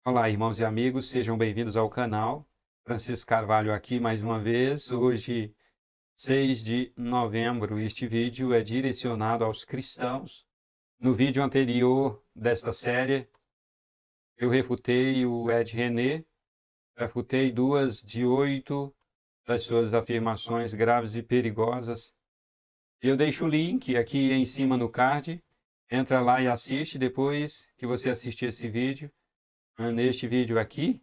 Olá, irmãos e amigos, sejam bem-vindos ao canal. Francisco Carvalho aqui mais uma vez. Hoje, 6 de novembro, este vídeo é direcionado aos cristãos. No vídeo anterior desta série, eu refutei o Ed René, refutei 2 de 8 das suas afirmações graves e perigosas. Eu deixo o link aqui em cima no card. Entra lá e assiste depois que você assistir esse vídeo. Neste vídeo aqui,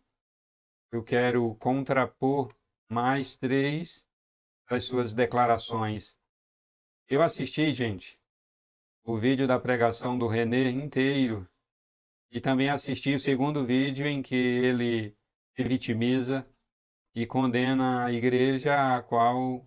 eu quero contrapor mais 3 das suas declarações. Eu assisti, gente, o vídeo da pregação do René inteiro e também assisti o segundo vídeo em que ele se vitimiza e condena a igreja, a qual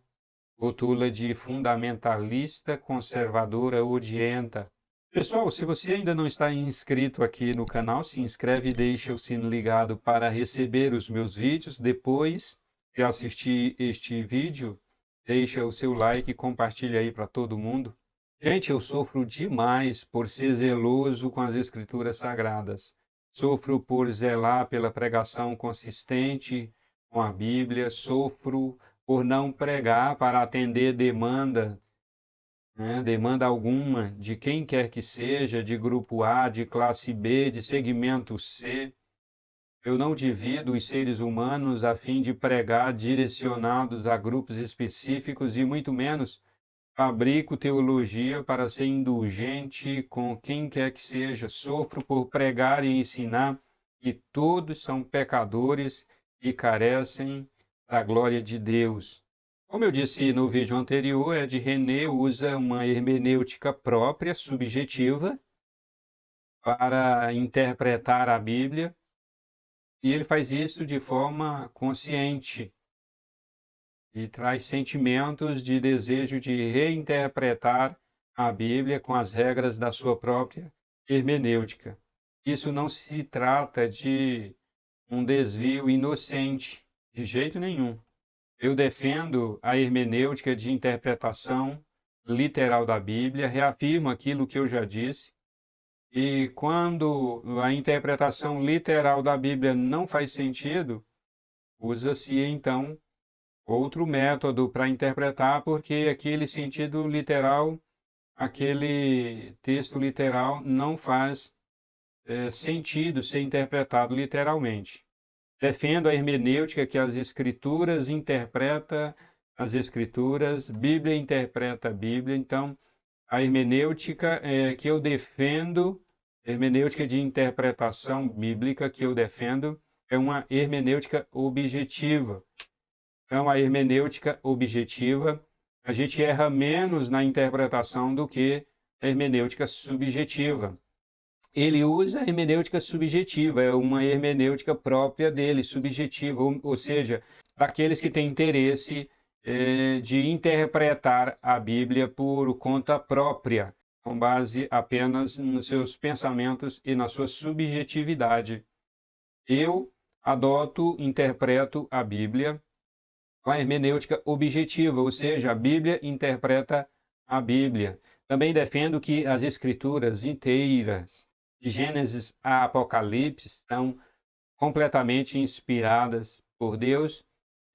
rotula de fundamentalista, conservadora, odienta. Pessoal, se você ainda não está inscrito aqui no canal, se inscreve e deixa o sino ligado para receber os meus vídeos. Depois de assistir este vídeo, deixa o seu like e compartilha aí para todo mundo. Gente, eu sofro demais por ser zeloso com as Escrituras Sagradas. Sofro por zelar pela pregação consistente com a Bíblia. Sofro por não pregar para atender demanda alguma, de quem quer que seja, de grupo A, de classe B, de segmento C. Eu não divido os seres humanos a fim de pregar direcionados a grupos específicos e muito menos fabrico teologia para ser indulgente com quem quer que seja. Sofro por pregar e ensinar que todos são pecadores e carecem da glória de Deus. Como eu disse no vídeo anterior, Ed René usa uma hermenêutica própria, subjetiva, para interpretar a Bíblia, e ele faz isso de forma consciente e traz sentimentos de desejo de reinterpretar a Bíblia com as regras da sua própria hermenêutica. Isso não se trata de um desvio inocente, de jeito nenhum. Eu defendo a hermenêutica de interpretação literal da Bíblia, reafirmo aquilo que eu já disse, e quando a interpretação literal da Bíblia não faz sentido, usa-se então outro método para interpretar, porque aquele sentido literal, aquele texto literal não faz sentido ser interpretado literalmente. Defendo a hermenêutica que as Escrituras interpreta as Escrituras, Bíblia interpreta a Bíblia. Então, a hermenêutica que eu defendo, hermenêutica de interpretação bíblica que eu defendo, é uma hermenêutica objetiva. Então, a hermenêutica objetiva, a gente erra menos na interpretação do que a hermenêutica subjetiva. Ele usa a hermenêutica subjetiva, é uma hermenêutica própria dele, subjetiva, ou seja, daqueles que têm interesse de interpretar a Bíblia por conta própria, com base apenas nos seus pensamentos e na sua subjetividade. Eu interpreto a Bíblia com a hermenêutica objetiva, ou seja, a Bíblia interpreta a Bíblia. Também defendo que as Escrituras inteiras, de Gênesis a Apocalipse, são completamente inspiradas por Deus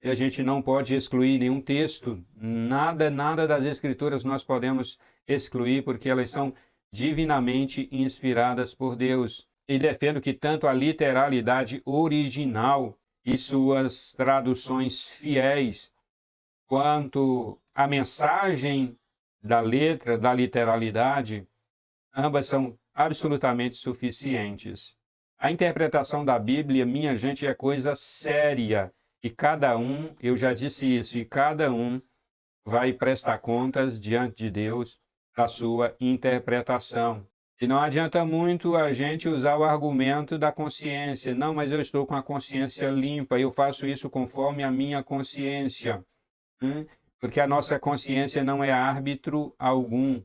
e a gente não pode excluir nenhum texto, nada das Escrituras nós podemos excluir, porque elas são divinamente inspiradas por Deus. E defendo que tanto a literalidade original e suas traduções fiéis, quanto a mensagem da letra, da literalidade, ambas são absolutamente suficientes. A interpretação da Bíblia, minha gente, é coisa séria. E cada um, eu já disse isso, e cada um vai prestar contas diante de Deus da sua interpretação. E não adianta muito a gente usar o argumento da consciência. Não, mas eu estou com a consciência limpa, eu faço isso conforme a minha consciência. Porque a nossa consciência não é árbitro algum.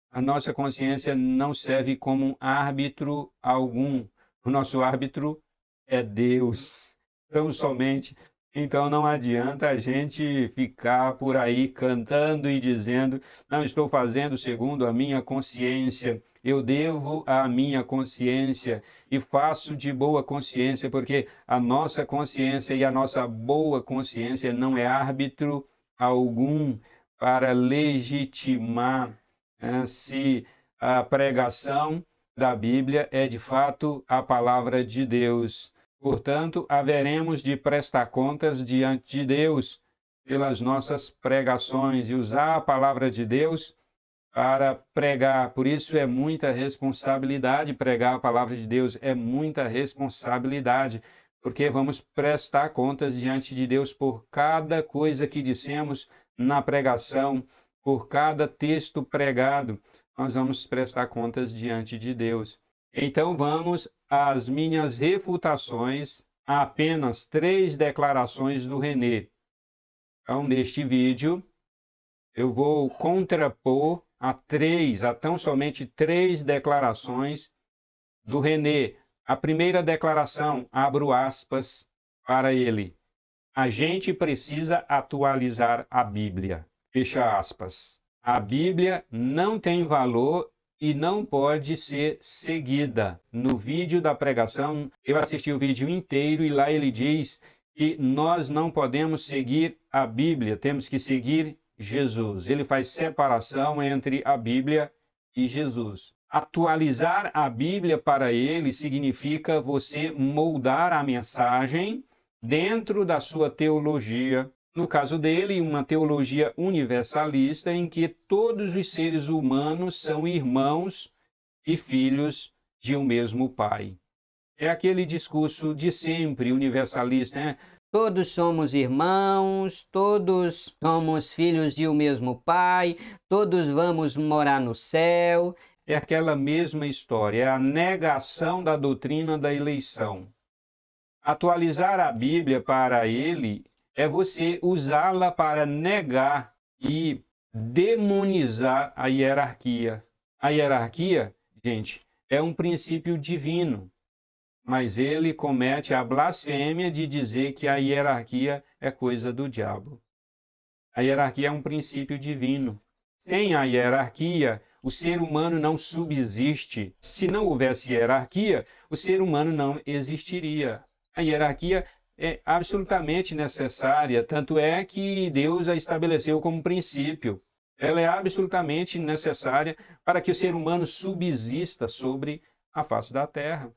A nossa consciência não serve como árbitro algum. O nosso árbitro é Deus. Então, somente Então não adianta a gente ficar por aí cantando e dizendo, não estou fazendo segundo a minha consciência, eu devo à minha consciência e faço de boa consciência, porque a nossa consciência e a nossa boa consciência não é árbitro algum para legitimar se a pregação da Bíblia é de fato a palavra de Deus. Portanto, haveremos de prestar contas diante de Deus pelas nossas pregações e usar a palavra de Deus para pregar. Por isso é muita responsabilidade pregar a palavra de Deus, é muita responsabilidade, porque vamos prestar contas diante de Deus por cada coisa que dissemos na pregação, por cada texto pregado, nós vamos prestar contas diante de Deus. Então vamos às minhas refutações a apenas 3 declarações do René. Então, neste vídeo, eu vou contrapor a tão somente 3 declarações do René. A primeira declaração, abro aspas para ele. A gente precisa atualizar a Bíblia. Fecha aspas. A Bíblia não tem valor e não pode ser seguida. No vídeo da pregação, eu assisti o vídeo inteiro e lá ele diz que nós não podemos seguir a Bíblia, temos que seguir Jesus. Ele faz separação entre a Bíblia e Jesus. Atualizar a Bíblia para ele significa você moldar a mensagem dentro da sua teologia. No caso dele, uma teologia universalista em que todos os seres humanos são irmãos e filhos de um mesmo Pai. É aquele discurso de sempre universalista, né? Todos somos irmãos, todos somos filhos de um mesmo Pai, todos vamos morar no céu. É aquela mesma história, é a negação da doutrina da eleição. Atualizar a Bíblia para ele é você usá-la para negar e demonizar a hierarquia. A hierarquia, gente, é um princípio divino, mas ele comete a blasfêmia de dizer que a hierarquia é coisa do diabo. A hierarquia é um princípio divino. Sem a hierarquia, o ser humano não subsiste. Se não houvesse hierarquia, o ser humano não existiria. A hierarquia é absolutamente necessária, tanto é que Deus a estabeleceu como princípio. Ela é absolutamente necessária para que o ser humano subsista sobre a face da terra.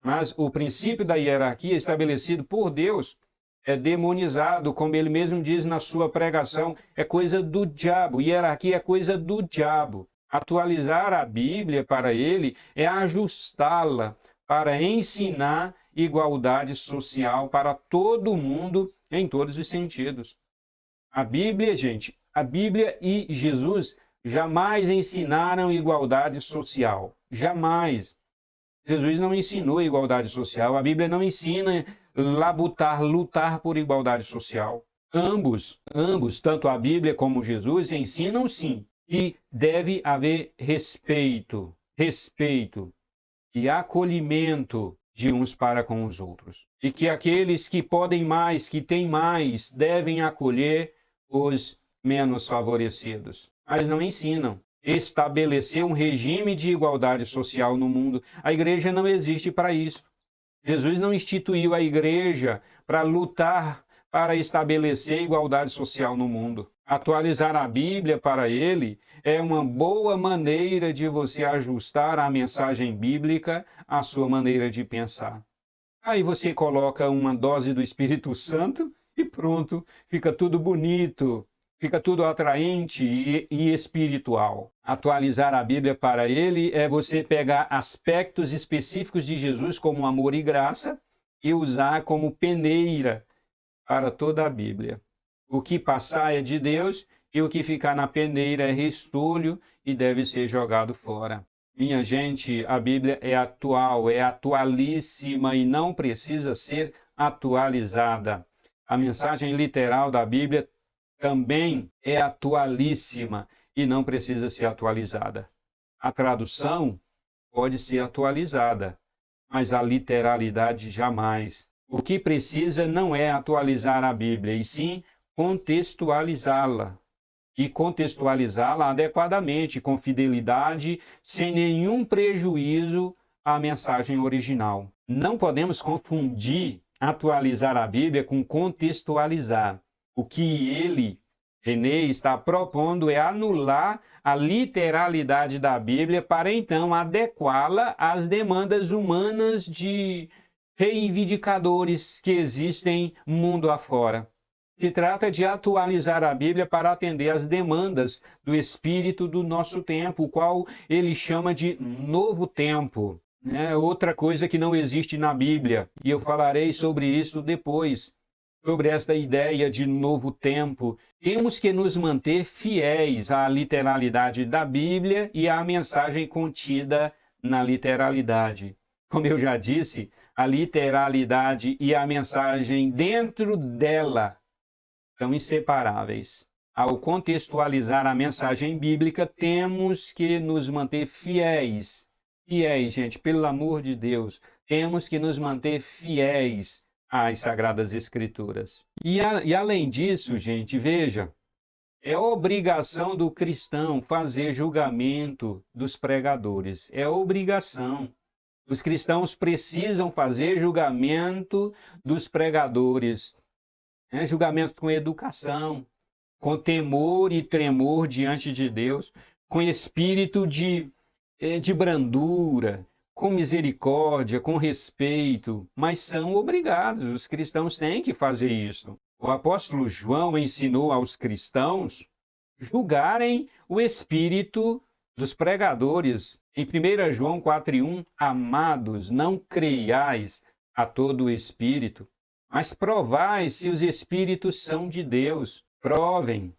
Mas o princípio da hierarquia estabelecido por Deus é demonizado, como ele mesmo diz na sua pregação, é coisa do diabo. Hierarquia é coisa do diabo. Atualizar a Bíblia para ele é ajustá-la para ensinar igualdade social para todo mundo em todos os sentidos. A Bíblia, gente, a Bíblia e Jesus jamais ensinaram igualdade social. Jamais. Jesus não ensinou igualdade social. A Bíblia não ensina lutar por igualdade social. Ambos, tanto a Bíblia como Jesus, ensinam sim que deve haver respeito e acolhimento de uns para com os outros. E que aqueles que podem mais, que têm mais, devem acolher os menos favorecidos. Mas não ensinam. Estabelecer um regime de igualdade social no mundo. A igreja não existe para isso. Jesus não instituiu a igreja para lutar para estabelecer igualdade social no mundo. Atualizar a Bíblia para ele é uma boa maneira de você ajustar a mensagem bíblica à sua maneira de pensar. Aí você coloca uma dose do Espírito Santo e pronto, fica tudo bonito, fica tudo atraente e espiritual. Atualizar a Bíblia para ele é você pegar aspectos específicos de Jesus como amor e graça e usar como peneira para toda a Bíblia. O que passar é de Deus e o que ficar na peneira é restolho e deve ser jogado fora. Minha gente, a Bíblia é atual, é atualíssima e não precisa ser atualizada. A mensagem literal da Bíblia também é atualíssima e não precisa ser atualizada. A tradução pode ser atualizada, mas a literalidade jamais. O que precisa não é atualizar a Bíblia, e sim contextualizá-la. E contextualizá-la adequadamente, com fidelidade, sem nenhum prejuízo à mensagem original. Não podemos confundir atualizar a Bíblia com contextualizar. O que René, está propondo é anular a literalidade da Bíblia para então adequá-la às demandas humanas de reivindicadores que existem mundo afora. Se trata de atualizar a Bíblia para atender às demandas do espírito do nosso tempo, o qual ele chama de novo tempo. É outra coisa que não existe na Bíblia, e eu falarei sobre isso depois, sobre esta ideia de novo tempo. Temos que nos manter fiéis à literalidade da Bíblia e à mensagem contida na literalidade. Como eu já disse, a literalidade e a mensagem dentro dela são inseparáveis. Ao contextualizar a mensagem bíblica, temos que nos manter fiéis. Fiéis, gente, pelo amor de Deus, temos que nos manter fiéis às Sagradas Escrituras. E além disso, gente, veja, é obrigação do cristão fazer julgamento dos pregadores. É obrigação. Os cristãos precisam fazer julgamento dos pregadores. Julgamento com educação, com temor e tremor diante de Deus, com espírito de brandura, com misericórdia, com respeito, mas são obrigados, os cristãos têm que fazer isso. O apóstolo João ensinou aos cristãos julgarem o espírito dos pregadores. Em 1 João 4,1, amados, não creiais a todo o espírito, mas provai se os espíritos são de Deus. Provem.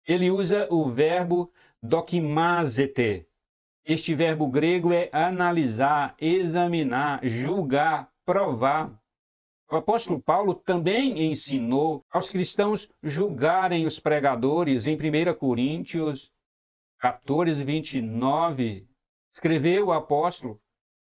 Ele usa o verbo dokimazete. Este verbo grego é analisar, examinar, julgar, provar. O apóstolo Paulo também ensinou aos cristãos julgarem os pregadores. Em 1 Coríntios 14, 29, escreveu o apóstolo: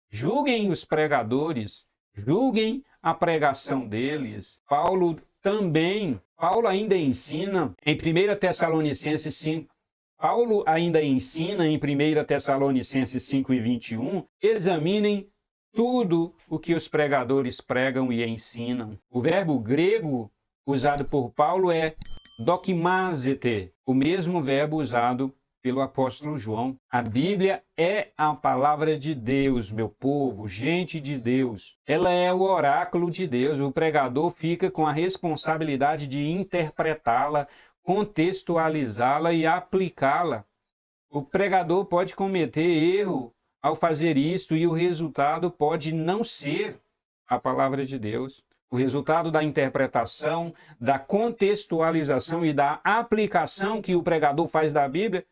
julguem os pregadores, julguem a pregação deles. Paulo ainda ensina em 1 Tessalonicenses 5. Paulo ainda ensina em 1 Tessalonicenses 5 e 21, examinem tudo o que os pregadores pregam e ensinam. O verbo grego usado por Paulo é dokimazete, o mesmo verbo usado pelo apóstolo João. A Bíblia é a palavra de Deus, meu povo, gente de Deus. Ela é o oráculo de Deus. O pregador fica com a responsabilidade de interpretá-la, contextualizá-la e aplicá-la. O pregador pode cometer erro ao fazer isto e o resultado pode não ser a palavra de Deus. O resultado da interpretação, da contextualização e da aplicação que o pregador faz da Bíblia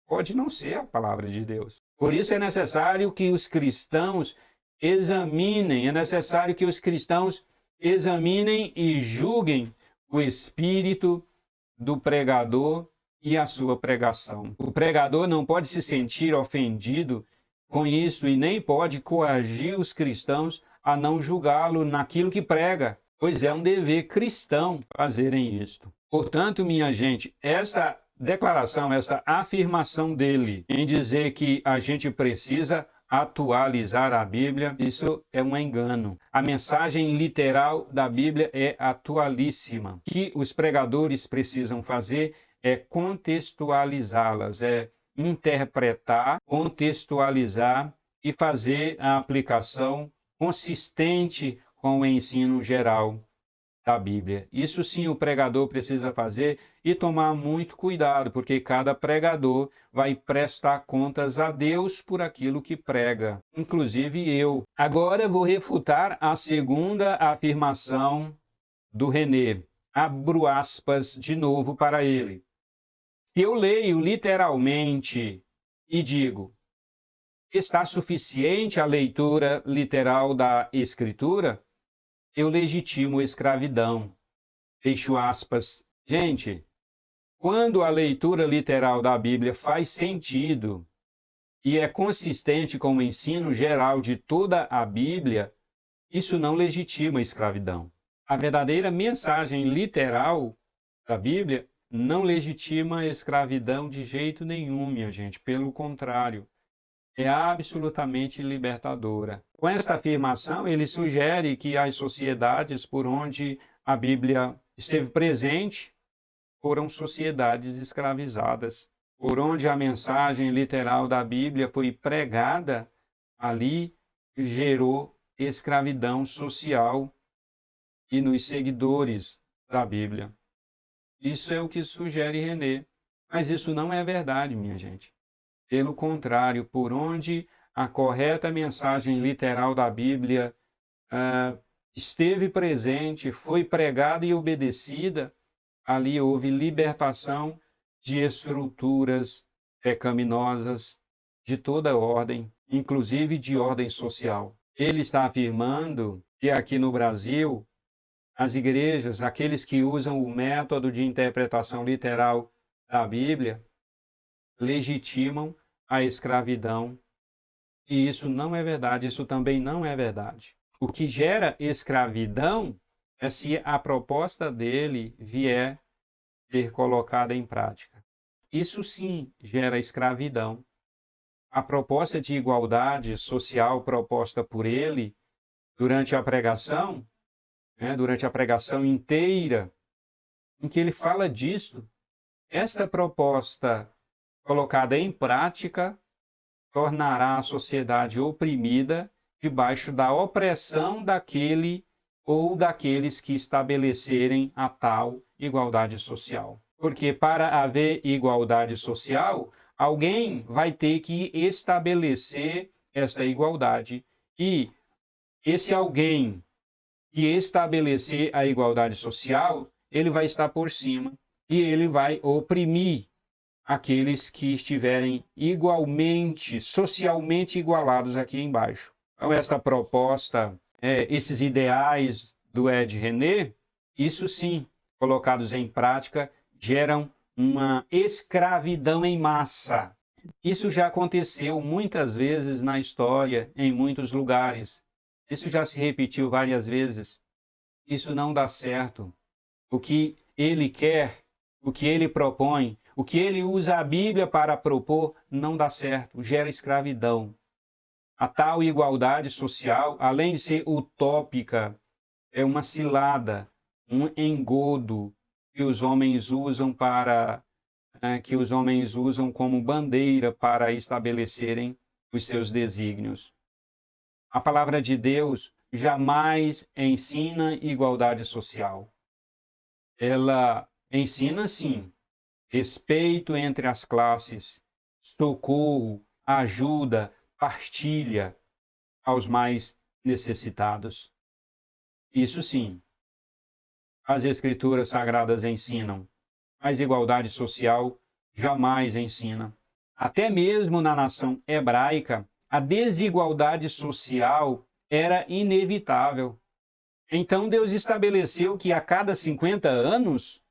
pode não ser a palavra de Deus. Por isso é necessário que os cristãos examinem, e julguem o espírito do pregador e a sua pregação. O pregador não pode se sentir ofendido com isso e nem pode coagir os cristãos a não julgá-lo naquilo que prega, pois é um dever cristão fazerem isto. Portanto, minha gente, esta declaração, essa afirmação dele em dizer que a gente precisa atualizar a Bíblia, isso é um engano. A mensagem literal da Bíblia é atualíssima. O que os pregadores precisam fazer é contextualizá-las, é interpretar, contextualizar e fazer a aplicação consistente com o ensino geral da Bíblia. Isso sim o pregador precisa fazer e tomar muito cuidado, porque cada pregador vai prestar contas a Deus por aquilo que prega, inclusive eu. Agora vou refutar a segunda afirmação do René. Abro aspas de novo para ele. Se eu leio literalmente e digo, está suficiente a leitura literal da Escritura? Eu legitimo escravidão. Fecho aspas. Gente, quando a leitura literal da Bíblia faz sentido e é consistente com o ensino geral de toda a Bíblia, isso não legitima a escravidão. A verdadeira mensagem literal da Bíblia não legitima a escravidão de jeito nenhum, minha gente. Pelo contrário, é absolutamente libertadora. Com esta afirmação, ele sugere que as sociedades por onde a Bíblia esteve presente foram sociedades escravizadas. Por onde a mensagem literal da Bíblia foi pregada, ali gerou escravidão social e nos seguidores da Bíblia. Isso é o que sugere René. Mas isso não é verdade, minha gente. Pelo contrário, por onde a correta mensagem literal da Bíblia esteve presente, foi pregada e obedecida, ali houve libertação de estruturas pecaminosas de toda ordem, inclusive de ordem social. Ele está afirmando que aqui no Brasil, as igrejas, aqueles que usam o método de interpretação literal da Bíblia, legitimam a escravidão. E isso não é verdade, isso também não é verdade. O que gera escravidão é se a proposta dele vier ser colocada em prática. Isso sim gera escravidão. A proposta de igualdade social proposta por ele durante a pregação inteira, em que ele fala disso, esta proposta colocada em prática tornará a sociedade oprimida debaixo da opressão daquele ou daqueles que estabelecerem a tal igualdade social. Porque para haver igualdade social, alguém vai ter que estabelecer esta igualdade. E esse alguém que estabelecer a igualdade social, ele vai estar por cima e ele vai oprimir aqueles que estiverem igualmente, socialmente igualados aqui embaixo. Então, essa proposta, esses ideais do Ed René, isso sim, colocados em prática, geram uma escravidão em massa. Isso já aconteceu muitas vezes na história, em muitos lugares. Isso já se repetiu várias vezes. Isso não dá certo. O que ele quer, o que ele propõe, o que ele usa a Bíblia para propor, não dá certo, gera escravidão. A tal igualdade social, além de ser utópica, é uma cilada, um engodo que os homens usam como bandeira para estabelecerem os seus desígnios. A palavra de Deus jamais ensina igualdade social. Ela ensina, sim, respeito entre as classes, socorro, ajuda, partilha aos mais necessitados. Isso sim, as Escrituras Sagradas ensinam, mas igualdade social jamais ensina. Até mesmo na nação hebraica, a desigualdade social era inevitável. Então Deus estabeleceu que a cada 50 anos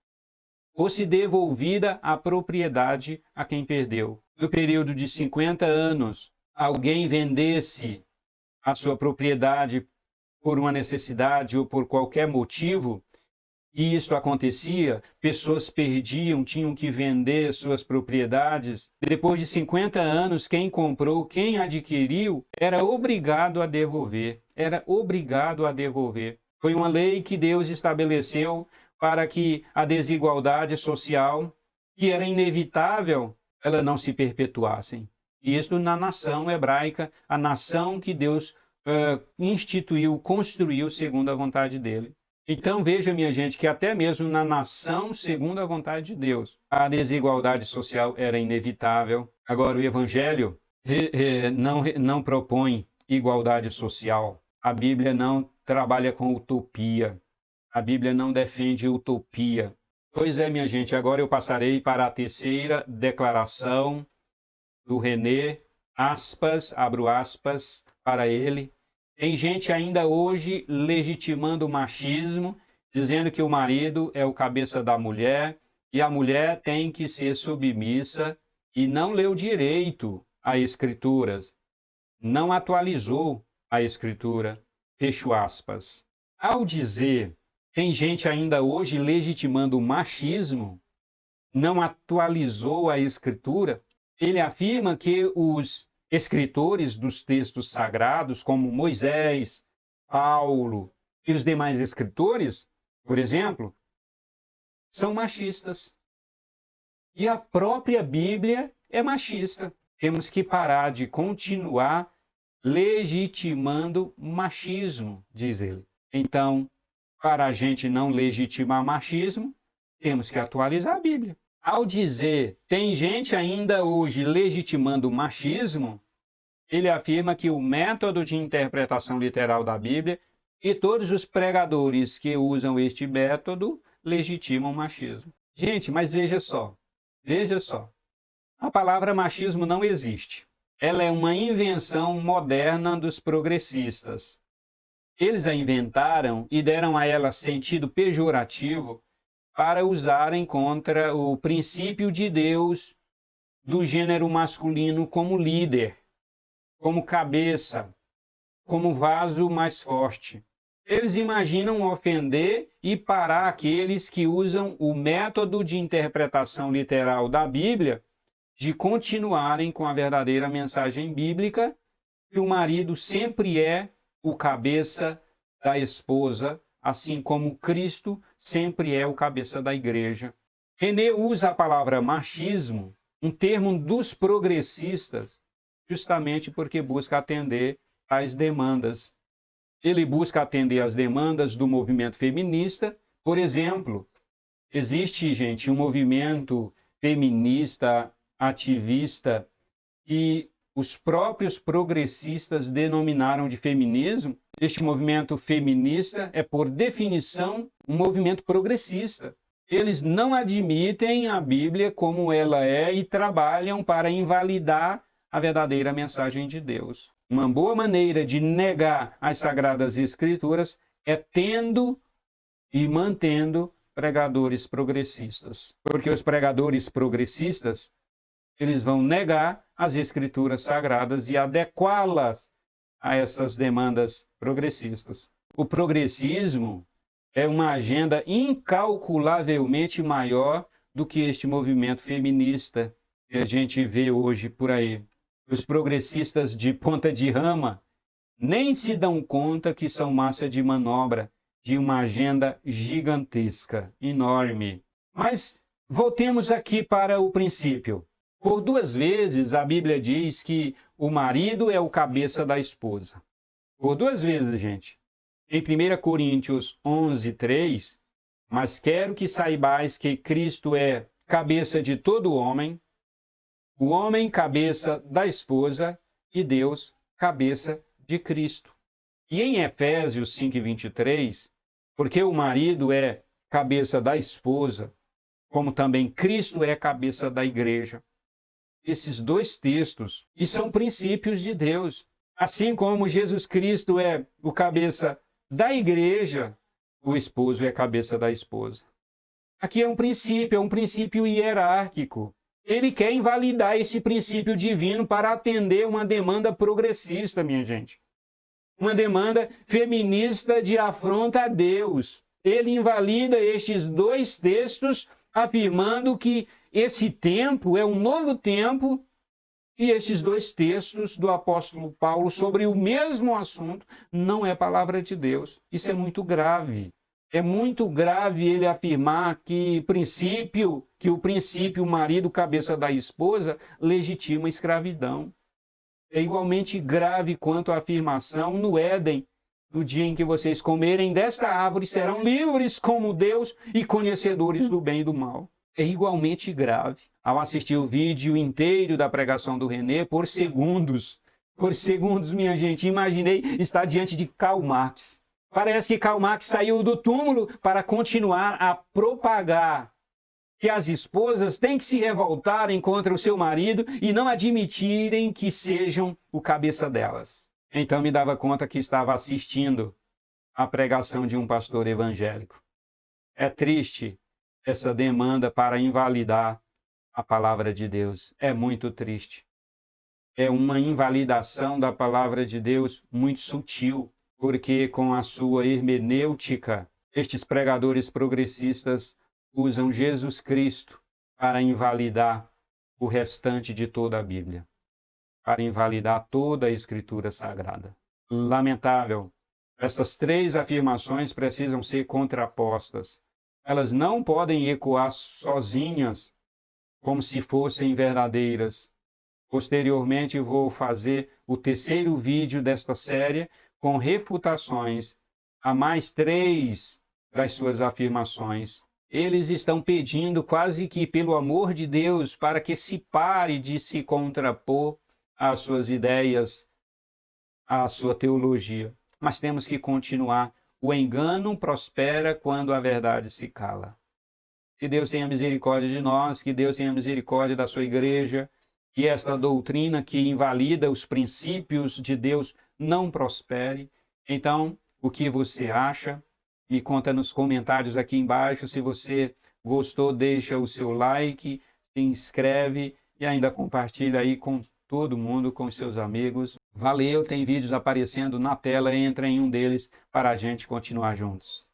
fosse devolvida a propriedade a quem perdeu. No período de 50 anos, alguém vendesse a sua propriedade por uma necessidade ou por qualquer motivo, e isto acontecia, pessoas perdiam, tinham que vender suas propriedades. Depois de 50 anos, quem comprou, quem adquiriu, era obrigado a devolver. Era obrigado a devolver. Foi uma lei que Deus estabeleceu para que a desigualdade social, que era inevitável, ela não se perpetuasse. Isto na nação hebraica, a nação que Deus instituiu, construiu segundo a vontade dele. Então veja, minha gente, que até mesmo na nação segundo a vontade de Deus, a desigualdade social era inevitável. Agora, o Evangelho não propõe igualdade social. A Bíblia não trabalha com utopia. A Bíblia não defende utopia. Pois é, minha gente, agora eu passarei para a terceira declaração do René, aspas, abro aspas, para ele. Tem gente ainda hoje legitimando o machismo, dizendo que o marido é o cabeça da mulher e a mulher tem que ser submissa e não leu direito as Escrituras, não atualizou a Escritura. Fecho aspas. Ao dizer Tem gente ainda hoje legitimando o machismo, não atualizou a Escritura. Ele afirma que os escritores dos textos sagrados, como Moisés, Paulo e os demais escritores, por exemplo, são machistas. E a própria Bíblia é machista. Temos que parar de continuar legitimando machismo, diz ele. Então, para a gente não legitimar machismo, temos que atualizar a Bíblia. Ao dizer, tem gente ainda hoje legitimando machismo, ele afirma que o método de interpretação literal da Bíblia e todos os pregadores que usam este método legitimam o machismo. Gente, mas veja só. A palavra machismo não existe. Ela é uma invenção moderna dos progressistas. Eles a inventaram e deram a ela sentido pejorativo para usarem contra o princípio de Deus do gênero masculino como líder, como cabeça, como vaso mais forte. Eles imaginam ofender e parar aqueles que usam o método de interpretação literal da Bíblia de continuarem com a verdadeira mensagem bíblica, que o marido sempre é o cabeça da esposa, assim como Cristo sempre é o cabeça da igreja. René usa a palavra machismo, um termo dos progressistas, justamente porque busca atender às demandas. Ele busca atender às demandas do movimento feminista. Por exemplo, existe, gente, um movimento feminista, ativista, que os próprios progressistas denominaram de feminismo. Este movimento feminista é, por definição, um movimento progressista. Eles não admitem a Bíblia como ela é e trabalham para invalidar a verdadeira mensagem de Deus. Uma boa maneira de negar as Sagradas Escrituras é tendo e mantendo pregadores progressistas. Porque os pregadores progressistas, eles vão negar as Escrituras Sagradas e adequá-las a essas demandas progressistas. O progressismo é uma agenda incalculavelmente maior do que este movimento feminista que a gente vê hoje por aí. Os progressistas de ponta de rama nem se dão conta que são massa de manobra de uma agenda gigantesca, enorme. Mas voltemos aqui para o princípio. Por 2 vezes a Bíblia diz que o marido é o cabeça da esposa. Por 2 vezes, gente. Em 1 Coríntios 11:3, mas quero que saibais que Cristo é cabeça de todo homem, o homem cabeça da esposa e Deus cabeça de Cristo. E em Efésios 5:23, porque o marido é cabeça da esposa, como também Cristo é cabeça da igreja. Esses 2 textos, e são princípios de Deus. Assim como Jesus Cristo é o cabeça da igreja, o esposo é a cabeça da esposa. Aqui é um princípio hierárquico. Ele quer invalidar esse princípio divino para atender uma demanda progressista, minha gente. Uma demanda feminista de afronta a Deus. Ele invalida estes 2 textos, afirmando que esse tempo é um novo tempo, e esses 2 textos do apóstolo Paulo sobre o mesmo assunto não é palavra de Deus. Isso é muito grave. É muito grave ele afirmar que o princípio marido cabeça da esposa legitima a escravidão. É igualmente grave quanto a afirmação no Éden: no dia em que vocês comerem desta árvore serão livres como Deus e conhecedores do bem e do mal. É igualmente grave. Ao assistir o vídeo inteiro da pregação do René, por segundos, minha gente, imaginei estar diante de Karl Marx. Parece que Karl Marx saiu do túmulo para continuar a propagar que as esposas têm que se revoltarem contra o seu marido e não admitirem que sejam o cabeça delas. Então me dava conta que estava assistindo a pregação de um pastor evangélico. É triste essa demanda para invalidar a palavra de Deus. É muito triste. É uma invalidação da palavra de Deus muito sutil, porque com a sua hermenêutica, Estes pregadores progressistas usam Jesus Cristo para invalidar o restante de toda a Bíblia, para invalidar toda a Escritura Sagrada. Lamentável, essas três afirmações precisam ser contrapostas. Elas não podem ecoar sozinhas, como se fossem verdadeiras. Posteriormente, vou fazer o terceiro vídeo desta série com refutações a mais três das suas afirmações. Eles estão pedindo quase que pelo amor de Deus para que se pare de se contrapor às suas ideias, à sua teologia. Mas temos que continuar. O engano prospera quando a verdade se cala. Que Deus tenha misericórdia de nós, que Deus tenha misericórdia da sua igreja, que esta doutrina que invalida os princípios de Deus não prospere. Então, o que você acha? Me conta nos comentários aqui embaixo. Se você gostou, deixa o seu like, se inscreve e ainda compartilha aí com todo mundo, com seus amigos. Valeu, tem vídeos aparecendo na tela, entra em um deles para a gente continuar juntos.